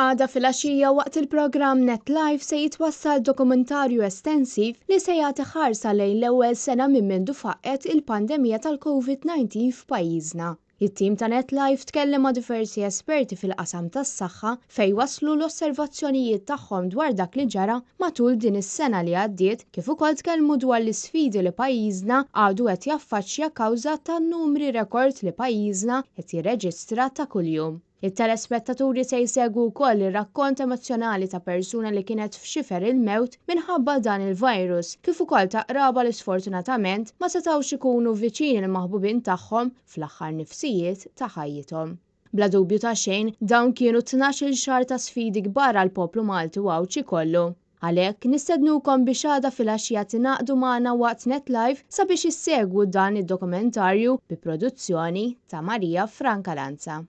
Għada filgħaxija waqt il-programm NetLife se jitwassal dokumentarju estensiv li se jagħti ħarsa lejn l-ewwel sena minn mindu faqqet il-pandemija tal-COVID-19 f'pajjiżna. Il-tim ta' NetLife tkellem ma' diversi esperti fil-qasam tas-saħħa fejn waslu l-osservazzjonijiet tagħhom dwar dak li ġara matul din is-sena li għaddiet kif ukoll tkellmu dwar l-isfidi li pajjiżna għadu qed jaffaċċja kawża tan-numri rekord li pajjiżna qed jirreġistra ta' kuljum. Il-telespettaturi se jsegwu wkoll ir-rakkont emozjonali ta' persuna li kienet f'xifer il-mewt minħabba dan il-virus, kif ukoll ta' qraba li sfortunatament ma setgħux ikunu viċini l-maħbubin tagħhom fl-aħħar nifsijiet ta' ħajjithom. Bla dubju ta' xejn, dawn kienu 12-il xahar ta' sfidi kbar għall poplu Malti u għawċi kollu. Għalhekk nistednukom biex għada filgħaxija tingħaqdu magħna waqt NetLife sabiex issegwu dan id-dokumentarju bi produzzjoni ta' Marija Franca Lanza.